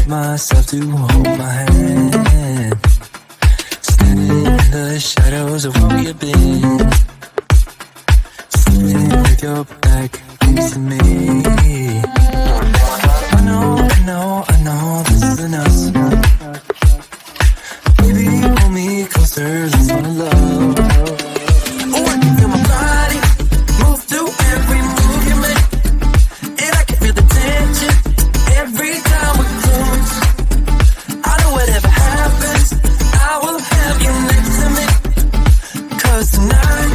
myself to hold my hand. Standing in the shadows of where we have been. Sitting with your back next to me. I know this isn't us. Baby, hold me closer, let's fall in love. Oh, I can feel my body move through every move you make. And I can feel the tension every time we close. I know whatever happens, I will have you next to me. 'Cause tonight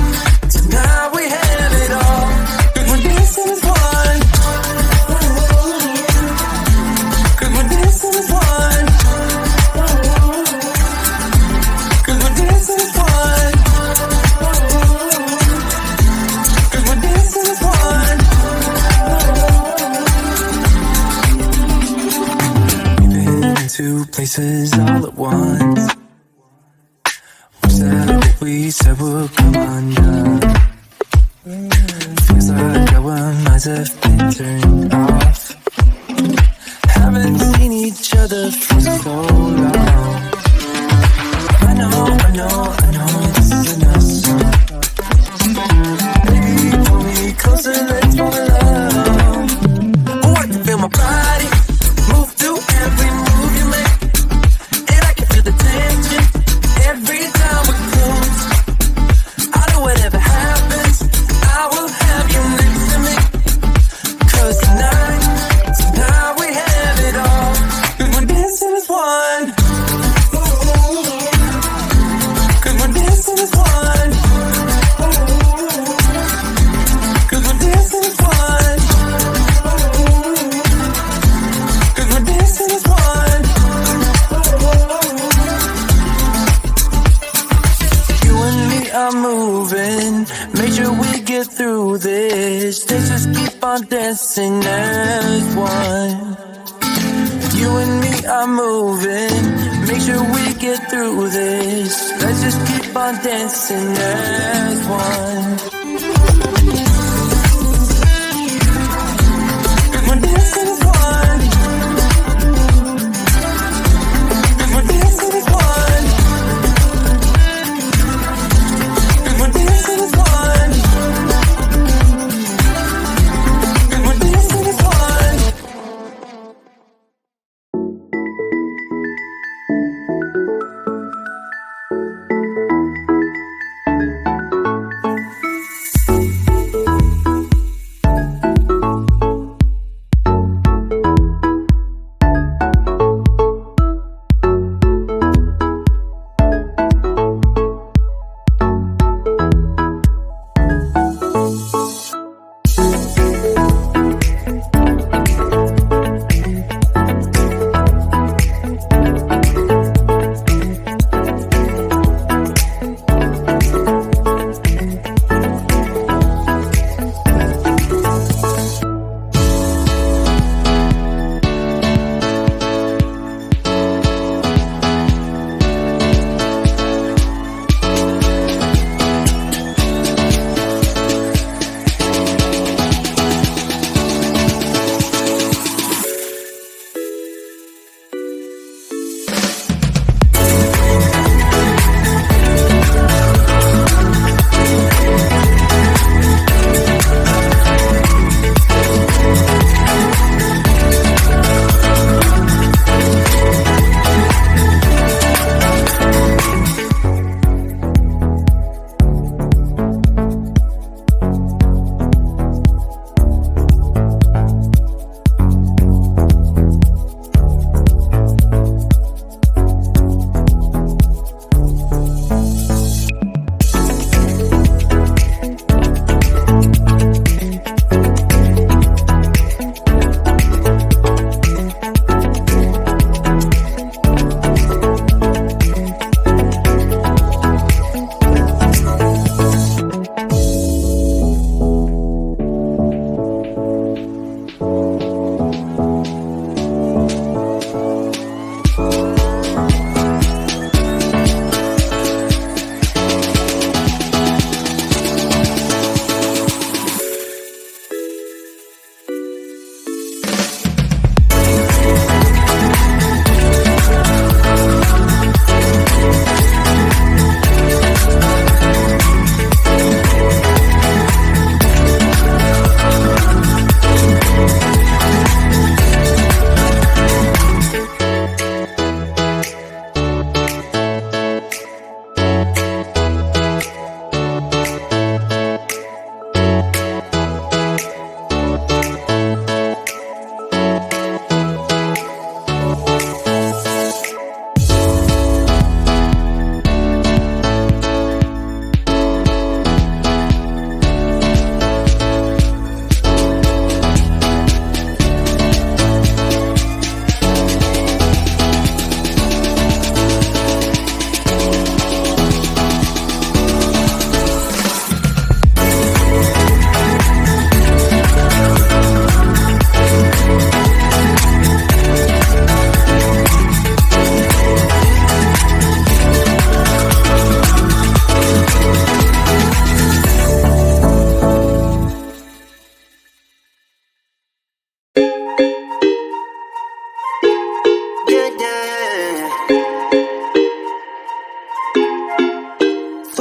we have it all. 'Cause we're dancing as one. 'Cause we're dancing as one. 'Cause we're dancing as one. 'Cause we're dancing as one. We've been in two places all at once. Was that what we said would come undone? Feels like our minds have been turned off. Haven't seen each other for so long. I know this isn't us. Baby, pull me closer, let's fall in love. Oh, I can feel my body move through every move you make. And I can feel the tension every time we close. I know whatever happens, I will have you next to me. 'Cause tonight we have it all. 'Cause we're dancing as one. 'Cause we're dancing as one. 'Cause we're dancing as one. 'Cause we're dancing as one. You and me are moving, make sure we get through this. Let's just keep on dancing as one. You and me are moving, make sure we get through this. Let's just keep on dancing as one. 'Cause we're dancing as one. 'Cause we're dancing as one. 'Cause we're dancing as one. 'Cause we're dancing as one.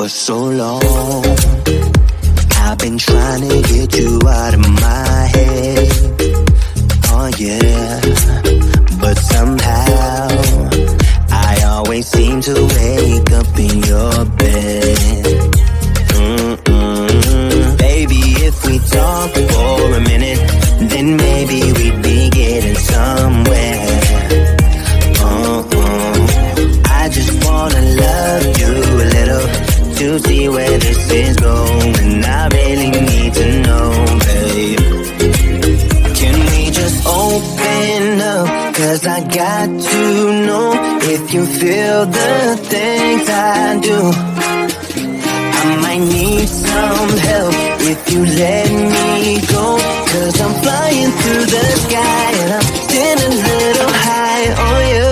For so long, I've been trying to get you out of my head. Oh yeah, but somehow I always seem to wake up in your bed. Baby, if we talk for a minute, then maybe we'd be getting somewhere. I just wanna love you a little to see where this is going. I really need to know, babe. Can we just open up? 'Cause I got to know if you feel the things I do. I might need some help if you let me go. 'Cause I'm flying through the sky and I'm getting a little high on you.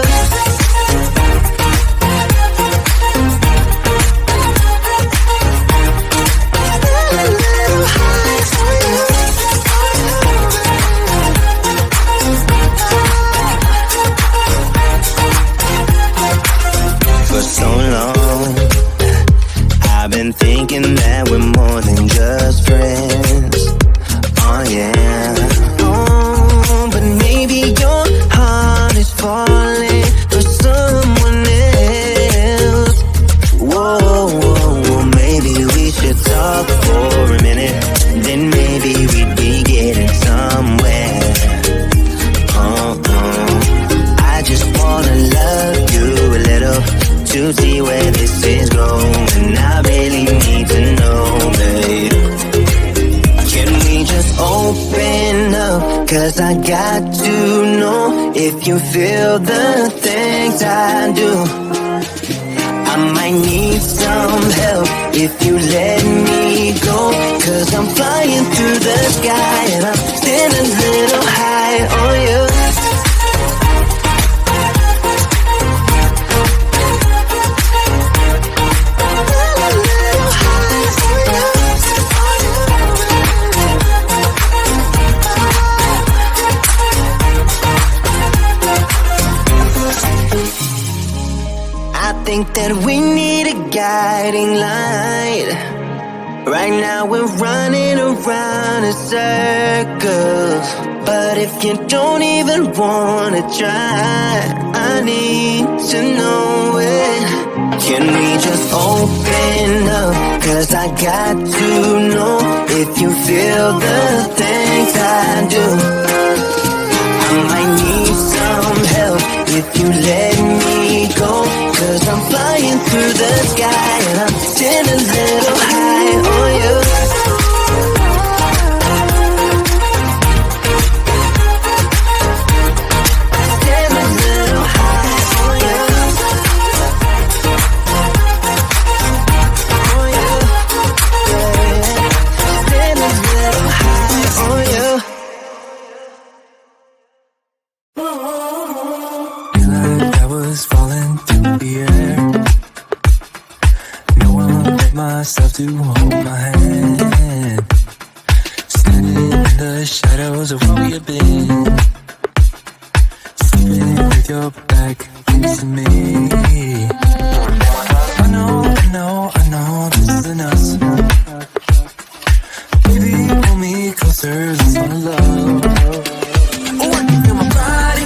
For so long, I've been thinking that we're more than just friends. Oh yeah. Oh, but maybe your heart is falling for someone else. Whoa, whoa, whoa, maybe we should talk for a minute. Then maybe we'd be getting somewhere. I just wanna love you a little to see where this is going. I really need to know, babe. Can we just open up? 'Cause I got to know if you feel the things I do. I might need some help if you let me go. 'Cause I'm flying through the sky and I'm still a little high on you. I think that we need a guiding light. Right now we're running around in circles. But if you don't even wanna try, I need to know it. Can we just open up? 'Cause I got to know if you feel the things I do. I might need some help if you let me go. 'Cause I'm flying through the sky and I'm still a little high on you. Still a little high on you. On you. Still a little high on you. Falling through the air. No one but myself to hold my hand. Standing in the shadows of where we have been. Sleeping with your back facing me. I know this isn't us. Baby, pull me closer, let's fall in love. Oh, I can feel my body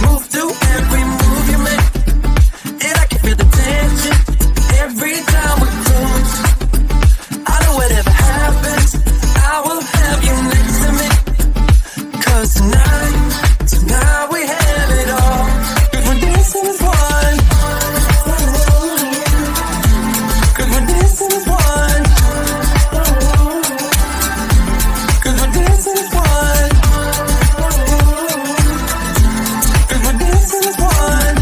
move to every move you make. And I can feel the tension every time we close. I know whatever happens, I will have you next to me. 'Cause tonight we have it all. 'Cause we're dancing as one. 'Cause we're dancing as one. 'Cause we're dancing as one. 'Cause we're dancing as one.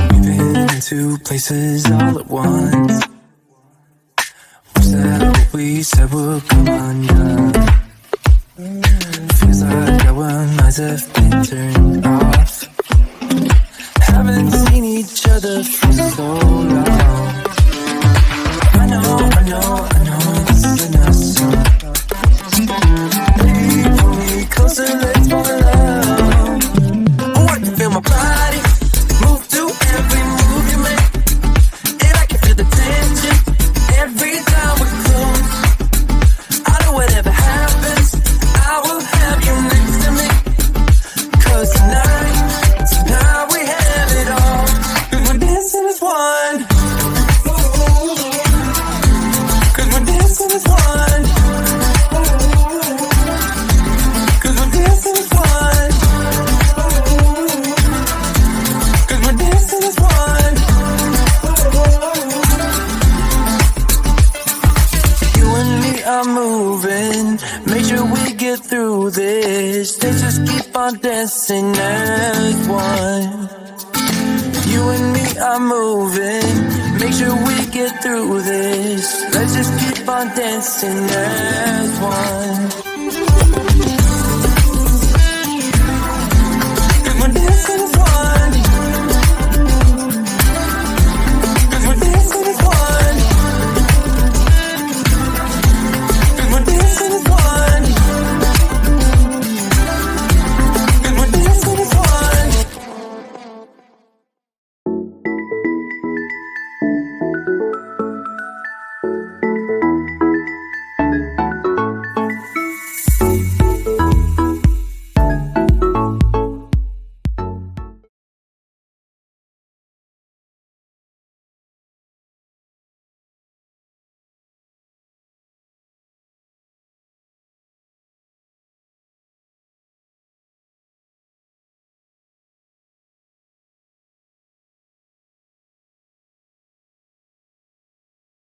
We've been into places all at once. Was that what we said would come undone? Feels like our minds have been turned off. Haven't seen each other for so long. I know this isn't us. Baby, pull me closer, let's fall in love. Oh, I can feel my body move to every we get through this. Let's just keep on dancing as one. You and me are moving. Make sure we get through this. Let's just keep on dancing as one.